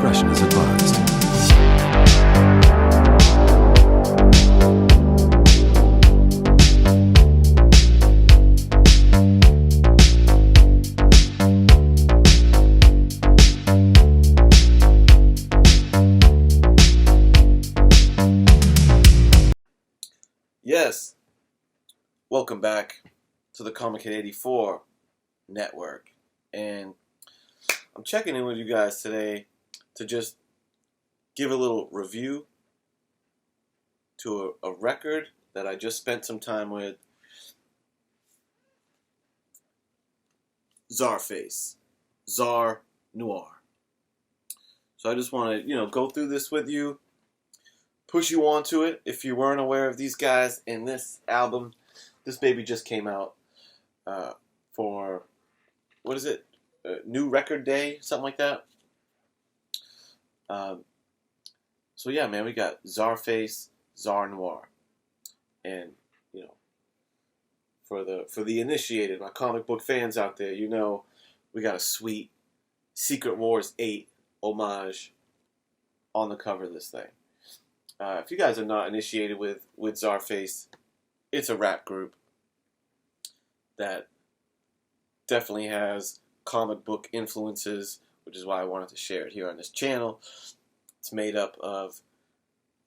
discretion is advised. Yes, welcome back to the Comic Hit 84 network, and I'm checking in with you guys today to just give a little review to a record that I just spent some time with, Czarface, Czar Noir. So I just want to, go through this with you, push you onto it if you weren't aware of these guys. And this album, this baby just came out for, what is it? New Record Day, something like that. So yeah, man, we got Czarface, Czar Noir, and for the initiated, my comic book fans out there, we got a sweet Secret Wars 8 homage on the cover of this thing. If you guys are not initiated with Czarface, it's a rap group that definitely has comic book influences, which is why I wanted to share it here on this channel. It's made up of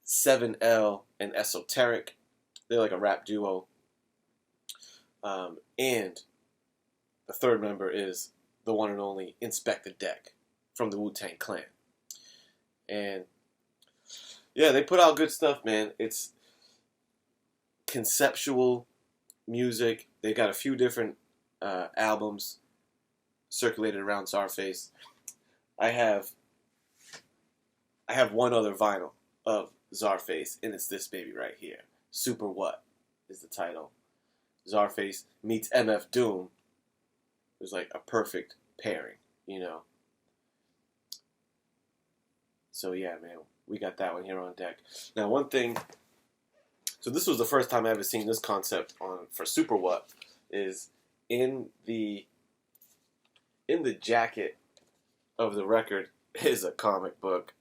7L and Esoteric. They're like a rap duo. And the third member is the one and only Inspector Deck from the Wu-Tang Clan. And yeah, they put out good stuff, man. It's conceptual music. They got a few different albums circulated around Czarface. I have one other vinyl of Czarface, and it's this baby right here. Super What is the title. Czarface meets MF Doom. It was like a perfect pairing, So yeah, man, we got that one here on deck. Now, one thing. So this was the first time I ever seen this concept for Super What, is in the jacket of the record is a comic book.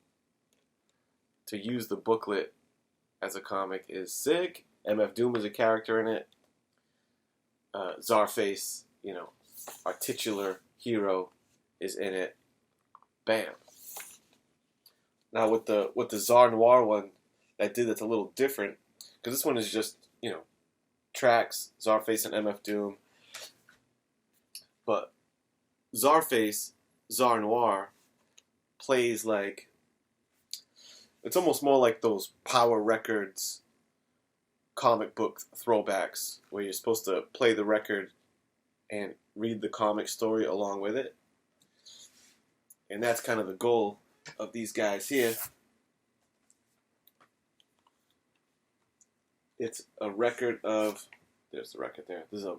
To use the booklet as a comic is sick. MF Doom is a character in it. Czarface, our titular hero, is in it. Bam. Now with the Czar Noir one, that did it's a little different, because this one is just tracks, Czarface and MF Doom. But Czarface, Czar Noir, plays like, it's almost more like those Power Records comic book throwbacks where you're supposed to play the record and read the comic story along with it. And that's kind of the goal of these guys here. It's a record of, there's the record there. There's a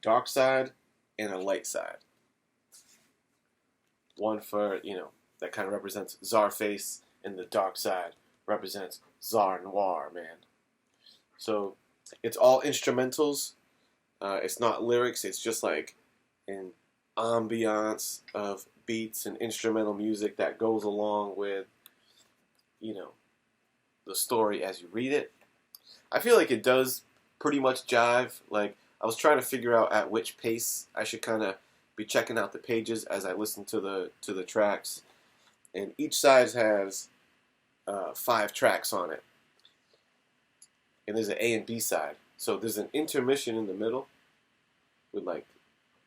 dark side and a light side. One for, that kind of represents Czarface, and the dark side represents Czar Noir, man. So it's all instrumentals. It's not lyrics. It's just like an ambiance of beats and instrumental music that goes along with, the story as you read it. I feel like it does pretty much jive. Like, I was trying to figure out at which pace I should kind of be checking out the pages as I listen to the tracks. And each side has 5 tracks on it. And there's an A and B side. So there's an intermission in the middle with like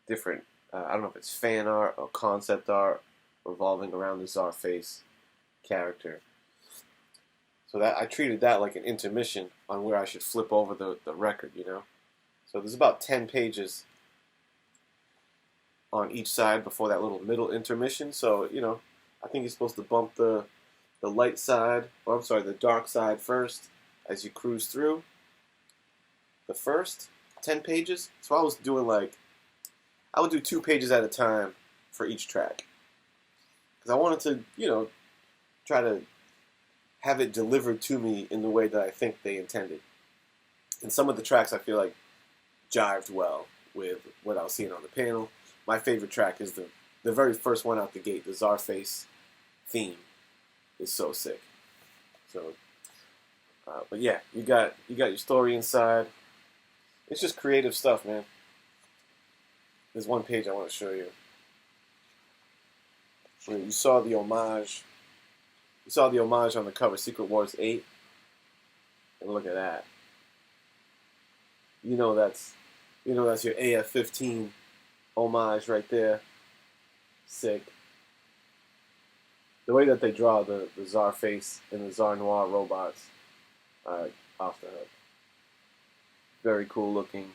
different, I don't know if it's fan art or concept art revolving around the Czarface character. So that I treated that like an intermission on where I should flip over the record, So there's about 10 pages on each side before that little middle intermission. So, I think you're supposed to bump the light side, the dark side first as you cruise through the first 10 pages. So I was doing I would do 2 pages at a time for each track. Because I wanted to, try to have it delivered to me in the way that I think they intended. And some of the tracks I feel like jived well with what I was seeing on the panel. My favorite track is the very first one out the gate, the Czarface theme. is so sick. So, but yeah, you got your story inside. It's just creative stuff, man. There's one page I want to show you. Where you saw the homage. You saw the homage on the cover, Secret Wars 8. And look at that. That's your AF-15 homage right there. Sick. The way that they draw the Czarface and the Czar Noir robots are off the hook. Very cool looking.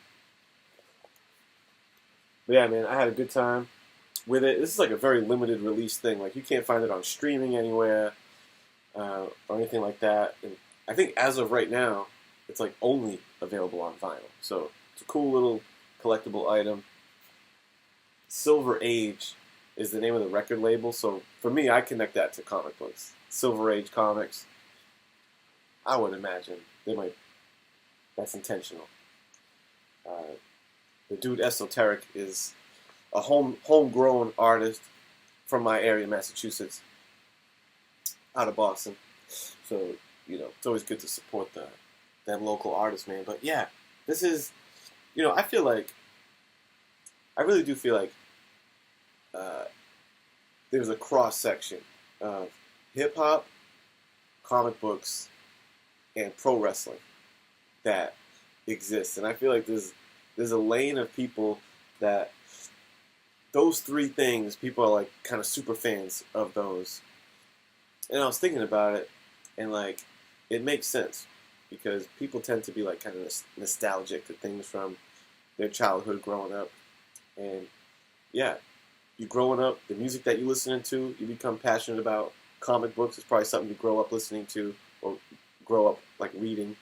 But yeah, man, I had a good time with it. This is like a very limited release thing. Like, you can't find it on streaming anywhere or anything like that. And I think as of right now, it's like only available on vinyl. So it's a cool little collectible item. Silver Age is the name of the record label. So for me, I connect that to comic books. Silver Age Comics. I would imagine that's intentional. The dude Esoteric is a homegrown artist from my area, Massachusetts, out of Boston. So, it's always good to support them local artists, man. But yeah, this is, I really do feel like there's a cross section of hip hop, comic books, and pro wrestling that exists, and I feel like there's a lane of people that those three things, people are like kind of super fans of those. And I was thinking about it, and like it makes sense because people tend to be like kind of nostalgic to things from their childhood growing up, and yeah, you growing up, the music that you listening to, you become passionate about. Comic books is probably something you grow up listening to or grow up like reading.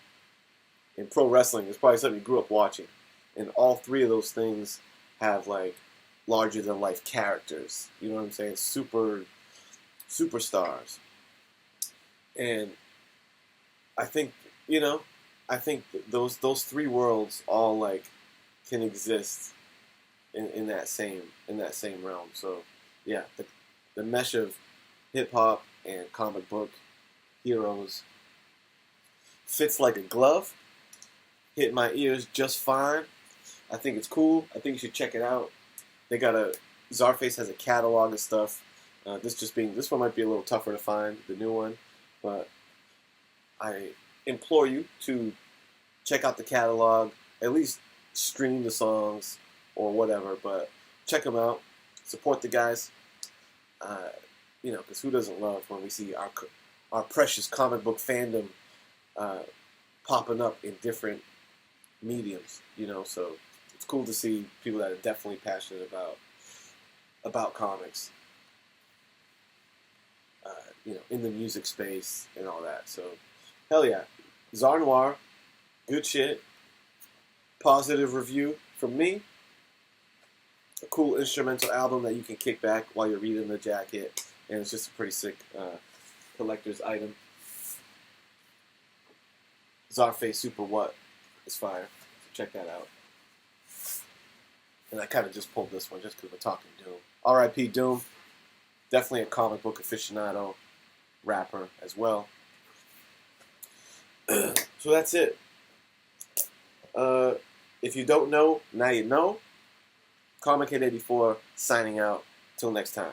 And pro wrestling is probably something you grew up watching. And all three of those things have like larger than life characters. You know what I'm saying? Superstars. And I think, those three worlds all like can exist in that same realm. So yeah, the mesh of hip hop and comic book heroes fits like a glove. Hit my ears just fine. I think it's cool. I think you should check it out. Czarface has a catalog of stuff. This one might be a little tougher to find, the new one, but I implore you to check out the catalog, at least stream the songs or whatever, but check them out. Support the guys. Because who doesn't love when we see our precious comic book fandom popping up in different mediums, so it's cool to see people that are definitely passionate about comics, in the music space and all that. So, hell yeah. Czar Noir, good shit. Positive review from me. A cool instrumental album that you can kick back while you're reading the jacket, and it's just a pretty sick collector's item. Czarface Super What is fire. Check that out. And I kind of just pulled this one just because we're talking Doom. R.I.P. Doom. Definitely a comic book aficionado, rapper as well. So that's it. If you don't know, now you know. Comic Head 84 signing out. Till next time.